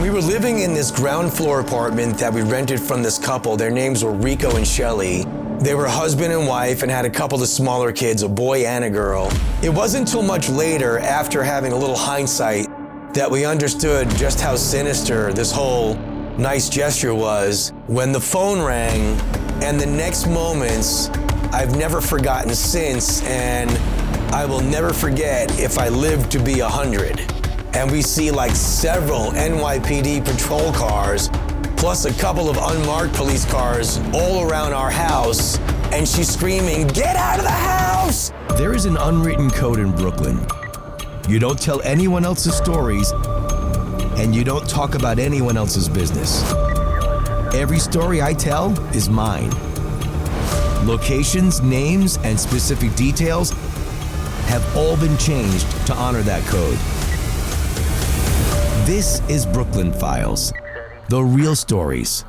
we were living in this ground floor apartment that we rented from this couple. Their names were Rico and Shelly. They were husband and wife and had a couple of smaller kids, a boy and a girl. It wasn't until much later, after having a little hindsight, that we understood just how sinister this whole nice gesture was when the phone rang, and the next moments I've never forgotten since, and I will never forget if I live to be 100. And we see like several NYPD patrol cars, plus a couple of unmarked police cars all around our house, and she's screaming, "Get out of the house!" There is an unwritten code in Brooklyn. You don't tell anyone else's stories, and you don't talk about anyone else's business. Every story I tell is mine. Locations, names, and specific details have all been changed to honor that code. This is Brooklyn Files, the real stories.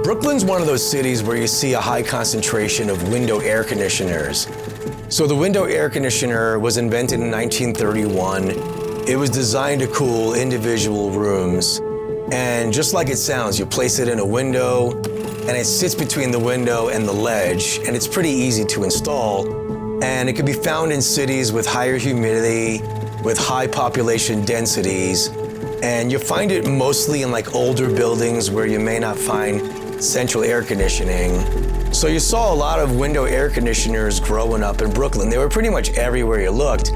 Brooklyn's one of those cities where you see a high concentration of window air conditioners. So the window air conditioner was invented in 1931. It was designed to cool individual rooms. And just like it sounds, you place it in a window and it sits between the window and the ledge, and it's pretty easy to install. And it can be found in cities with higher humidity, with high population densities. And you'll find it mostly in like older buildings where you may not find central air conditioning. So you saw a lot of window air conditioners growing up in Brooklyn. They were pretty much everywhere you looked.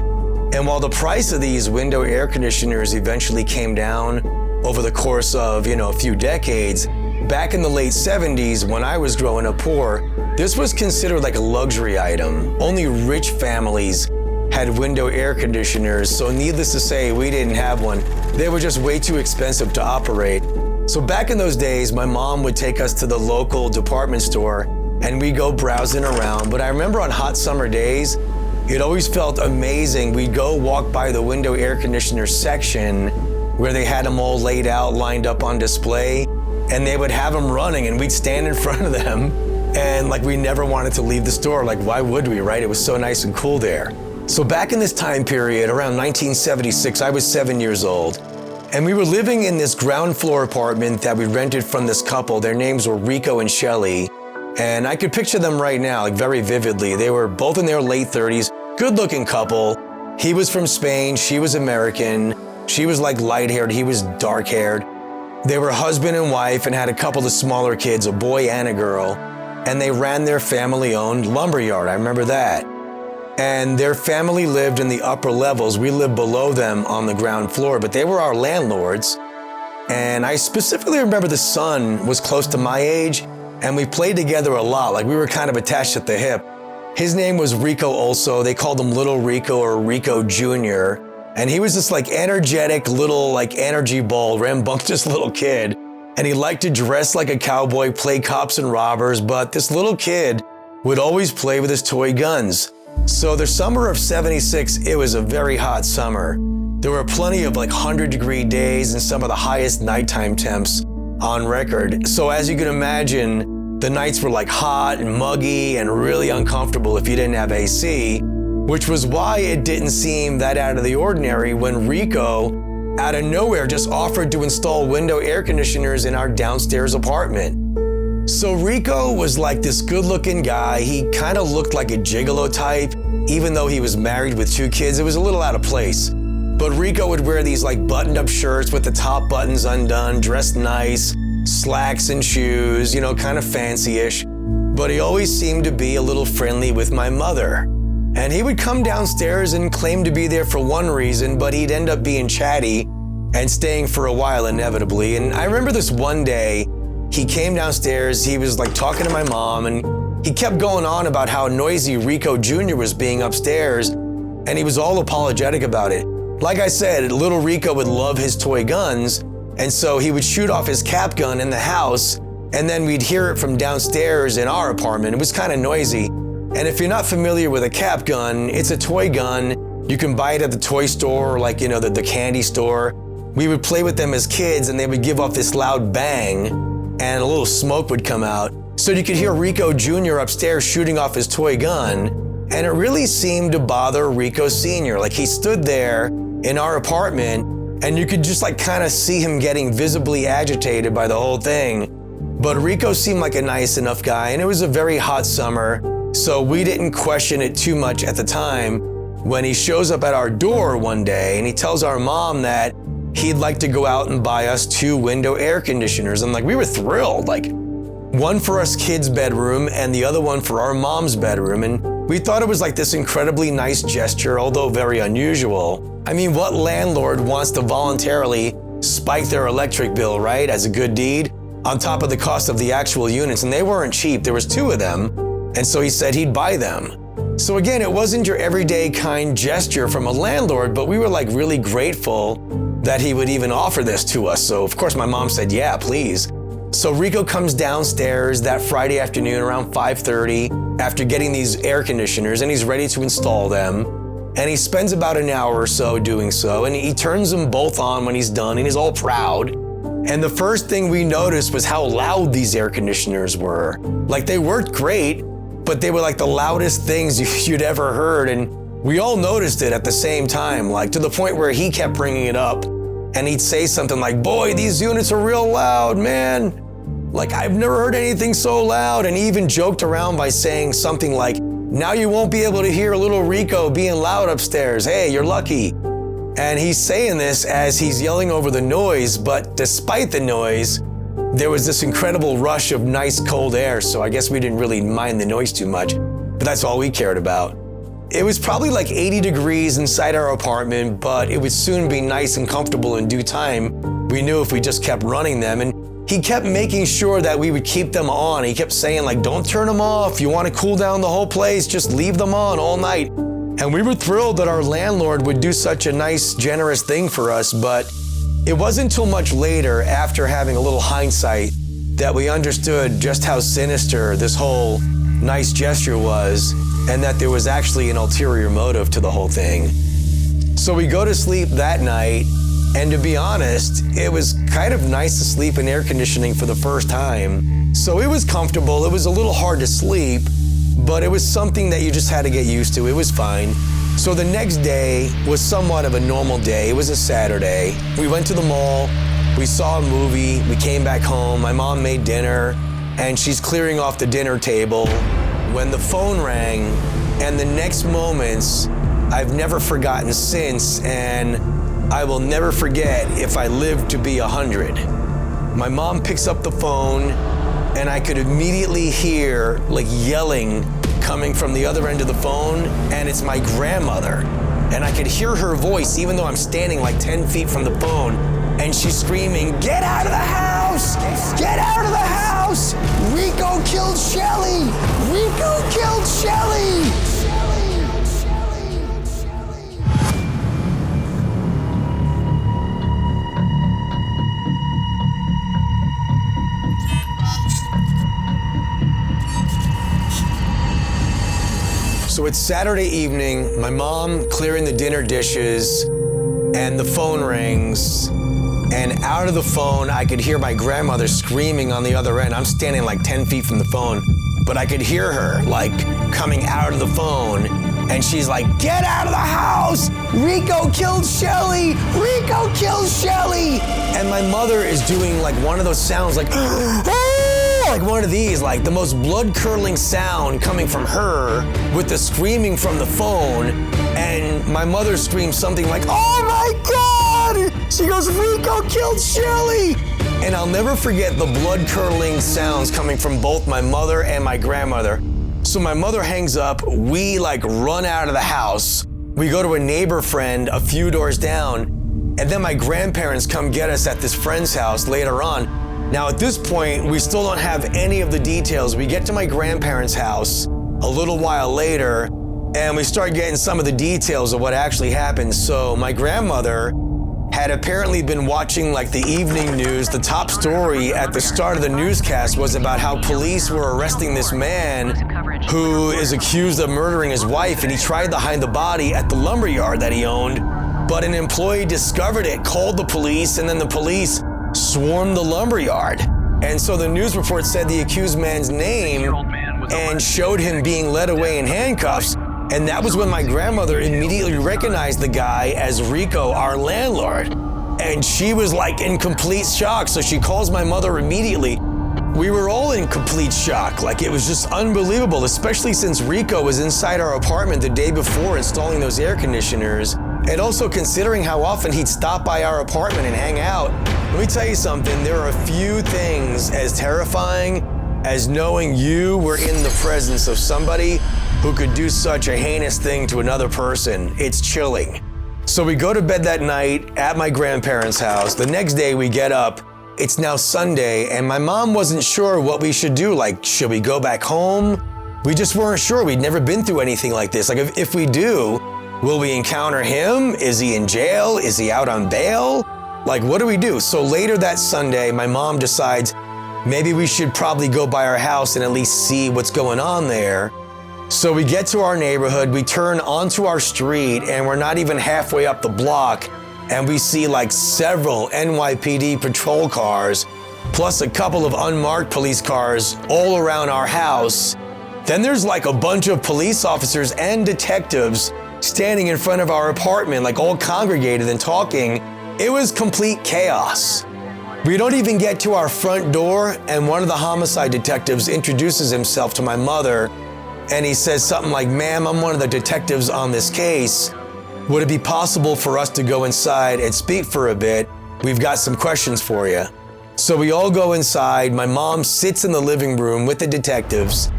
And while the price of these window air conditioners eventually came down over the course of, a few decades, back in the late 70s when I was growing up poor, this was considered like a luxury item. Only rich families had window air conditioners, so needless to say, we didn't have one. They were just way too expensive to operate. So back in those days, my mom would take us to the local department store and we'd go browsing around. But I remember on hot summer days, it always felt amazing. We'd go walk by the window air conditioner section where they had them all laid out, lined up on display, and they would have them running and we'd stand in front of them. And like we never wanted to leave the store. Like why would we, right? It was so nice and cool there. So back in this time period, around 1976, I was 7 years old. And we were living in this ground floor apartment that we rented from this couple. Their names were Rico and Shelly. And I could picture them right now, like very vividly. They were both in their late 30s, good looking couple. He was from Spain, she was American. She was like light haired, he was dark haired. They were husband and wife and had a couple of smaller kids, a boy and a girl. And they ran their family owned lumberyard, I remember that. And their family lived in the upper levels. We lived below them on the ground floor, but they were our landlords. And I specifically remember the son was close to my age, and we played together a lot. Like we were kind of attached at the hip. His name was Rico also. They called him Little Rico or Rico Jr. And he was this like energetic little like energy ball, rambunctious little kid. And he liked to dress like a cowboy, play cops and robbers, but this little kid would always play with his toy guns. So the summer of 76, it was a very hot summer. There were plenty of like 100-degree days and some of the highest nighttime temps on record. So as you can imagine, the nights were like hot and muggy and really uncomfortable if you didn't have AC, which was why it didn't seem that out of the ordinary when Rico, out of nowhere, just offered to install window air conditioners in our downstairs apartment. So Rico was like this good-looking guy. He kind of looked like a gigolo type, even though he was married with 2 kids. It was a little out of place. But Rico would wear these like buttoned-up shirts with the top buttons undone, dressed nice, slacks and shoes, kind of fancy-ish. But he always seemed to be a little friendly with my mother. And he would come downstairs and claim to be there for one reason, but he'd end up being chatty and staying for a while inevitably. And I remember this one day, he came downstairs, he was like talking to my mom, and he kept going on about how noisy Rico Jr. was being upstairs, and he was all apologetic about it. Like I said, little Rico would love his toy guns, and so he would shoot off his cap gun in the house, and then we'd hear it from downstairs in our apartment. It was kind of noisy. And if you're not familiar with a cap gun, it's a toy gun. You can buy it at the toy store or like, the candy store. we would play with them as kids and they would give off this loud bang and a little smoke would come out. So you could hear Rico Jr. upstairs shooting off his toy gun, and it really seemed to bother Rico Sr. Like he stood there in our apartment and you could just like kind of see him getting visibly agitated by the whole thing. But Rico seemed like a nice enough guy, and it was a very hot summer, so we didn't question it too much at the time when he shows up at our door one day and he tells our mom that he'd like to go out and buy us 2 window air conditioners. And like, we were thrilled, like one for us kids' bedroom and the other one for our mom's bedroom. And we thought it was like this incredibly nice gesture, although very unusual. I mean, what landlord wants to voluntarily spike their electric bill, right, as a good deed, on top of the cost of the actual units? And they weren't cheap. There was 2 of them. And so he said he'd buy them. So again, it wasn't your everyday kind gesture from a landlord, but we were like really grateful that he would even offer this to us. So of course my mom said, yeah, please. So Rico comes downstairs that Friday afternoon around 5:30 after getting these air conditioners, and he's ready to install them. And he spends about an hour or so doing so, and he turns them both on when he's done, and he's all proud. And the first thing we noticed was how loud these air conditioners were. Like, they worked great, but they were like the loudest things you'd ever heard. And we all noticed it at the same time, like to the point where he kept bringing it up and he'd say something like, boy, these units are real loud, man. Like, I've never heard anything so loud. And he even joked around by saying something like, now you won't be able to hear little Rico being loud upstairs. Hey, you're lucky. And he's saying this as he's yelling over the noise, but despite the noise, there was this incredible rush of nice cold air, so I guess we didn't really mind the noise too much, but that's all we cared about. It was probably like 80 degrees inside our apartment, but it would soon be nice and comfortable in due time. We knew if we just kept running them, and he kept making sure that we would keep them on. He kept saying like, don't turn them off. You want to cool down the whole place, just leave them on all night. And we were thrilled that our landlord would do such a nice, generous thing for us, but it wasn't until much later, after having a little hindsight, that we understood just how sinister this whole nice gesture was, and that there was actually an ulterior motive to the whole thing. So we go to sleep that night, and to be honest, it was kind of nice to sleep in air conditioning for the first time. So it was comfortable. It was a little hard to sleep, but it was something that you just had to get used to. It was fine. So the next day was somewhat of a normal day. It was a Saturday. We went to the mall, we saw a movie, we came back home, my mom made dinner, and she's clearing off the dinner table when the phone rang, and the next moments I've never forgotten since, and I will never forget if I live to be 100. My mom picks up the phone, and I could immediately hear like yelling coming from the other end of the phone, and it's my grandmother. And I could hear her voice even though I'm standing like 10 feet from the phone, and she's screaming, get out of the house! Get out of the house! Rico killed Shelly! Rico killed Shelly! So it's Saturday evening, my mom clearing the dinner dishes, and the phone rings, and out of the phone, I could hear my grandmother screaming on the other end. I'm standing like 10 feet from the phone, but I could hear her like coming out of the phone, and she's like, get out of the house! Rico killed Shelly! Rico killed Shelly! And my mother is doing like one of those sounds like, like one of these, like the most blood-curdling sound coming from her with the screaming from the phone. And my mother screams something like, oh my God! She goes, Rico killed Shelly! And I'll never forget the blood-curdling sounds coming from both my mother and my grandmother. So my mother hangs up, we like run out of the house. We go to a neighbor friend a few doors down, and then my grandparents come get us at this friend's house later on. Now at this point, we still don't have any of the details. We get to my grandparents' house a little while later, and we start getting some of the details of what actually happened. So my grandmother had apparently been watching like the evening news. The top story at the start of the newscast was about how police were arresting this man who is accused of murdering his wife, and he tried to hide the body at the lumberyard that he owned. but an employee discovered it, called the police, and then the police swarmed the lumberyard. And so the news report said the accused man's name and showed him being led away in handcuffs. And that was when my grandmother immediately recognized the guy as Rico, our landlord. And she was like in complete shock. So she calls my mother immediately. We were all in complete shock. Like, it was just unbelievable, especially since Rico was inside our apartment the day before installing those air conditioners. And also considering how often he'd stop by our apartment and hang out. Let me tell you something, there are a few things as terrifying as knowing you were in the presence of somebody who could do such a heinous thing to another person. It's chilling. So we go to bed that night at my grandparents' house. The next day we get up. It's now Sunday, and my mom wasn't sure what we should do. Like, should we go back home? We just weren't sure. We'd never been through anything like this. Like, if we do, will we encounter him? Is he in jail? Is he out on bail? Like, what do we do? So later that Sunday, my mom decides maybe we should probably go by our house and at least see what's going on there. So we get to our neighborhood, we turn onto our street, and we're not even halfway up the block, and we see like several NYPD patrol cars, plus a couple of unmarked police cars all around our house. Then there's like a bunch of police officers and detectives standing in front of our apartment, like all congregated and talking. It was complete chaos. We don't even get to our front door, and one of the homicide detectives introduces himself to my mother, and he says something like, "Ma'am, I'm one of the detectives on this case. Would it be possible for us to go inside and speak for a bit? We've got some questions for you." So we all go inside. My mom sits in the living room with the detectives,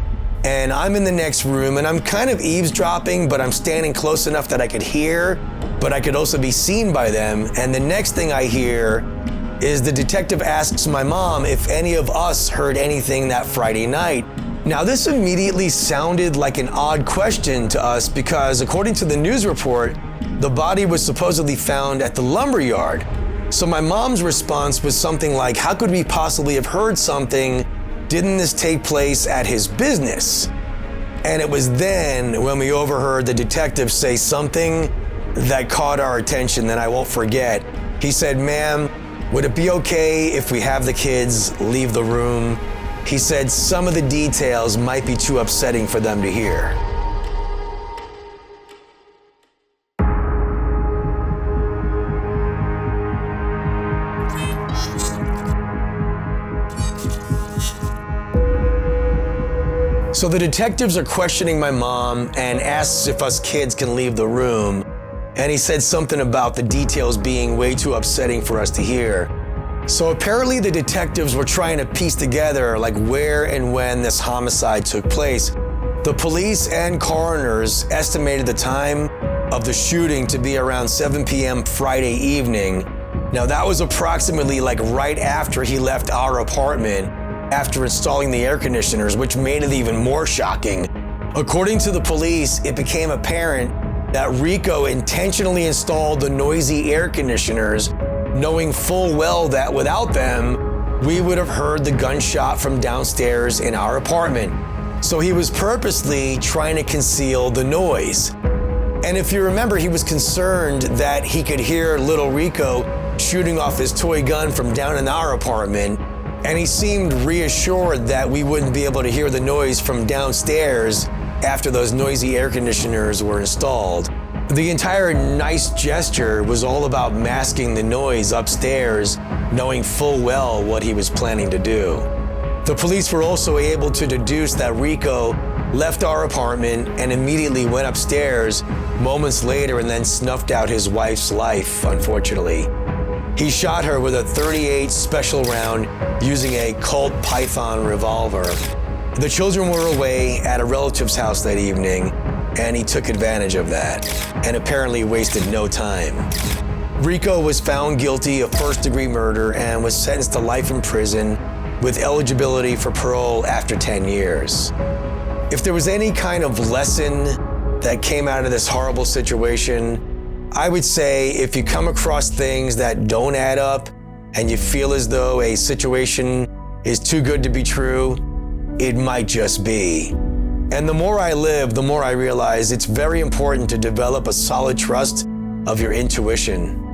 and I'm in the next room, and I'm kind of eavesdropping, but I'm standing close enough that I could hear, but I could also be seen by them. And the next thing I hear is the detective asks my mom if any of us heard anything that Friday night. Now, this immediately sounded like an odd question to us because according to the news report, the body was supposedly found at the lumberyard. So my mom's response was something like, how could we possibly have heard something? Didn't this take place at his business? And it was then when we overheard the detective say something that caught our attention that I won't forget. He said, "Ma'am, would it be okay if we have the kids leave the room?" He said some of the details might be too upsetting for them to hear. So the detectives are questioning my mom and asks if us kids can leave the room. And he said something about the details being way too upsetting for us to hear. So apparently the detectives were trying to piece together like where and when this homicide took place. The police and coroners estimated the time of the shooting to be around 7 p.m. Friday evening. Now that was approximately like right after he left our apartment after installing the air conditioners, which made it even more shocking. According to the police, it became apparent that Rico intentionally installed the noisy air conditioners, knowing full well that without them, we would have heard the gunshot from downstairs in our apartment. So he was purposely trying to conceal the noise. And if you remember, he was concerned that he could hear little Rico shooting off his toy gun from down in our apartment, and he seemed reassured that we wouldn't be able to hear the noise from downstairs after those noisy air conditioners were installed. The entire nice gesture was all about masking the noise upstairs, knowing full well what he was planning to do. The police were also able to deduce that Rico left our apartment and immediately went upstairs moments later and then snuffed out his wife's life, unfortunately. He shot her with a .38 special round using a Colt Python revolver. The children were away at a relative's house that evening, and he took advantage of that, and apparently wasted no time. Rico was found guilty of first-degree murder and was sentenced to life in prison with eligibility for parole after 10 years. If there was any kind of lesson that came out of this horrible situation, I would say if you come across things that don't add up and you feel as though a situation is too good to be true, it might just be. And the more I live, the more I realize it's very important to develop a solid trust of your intuition.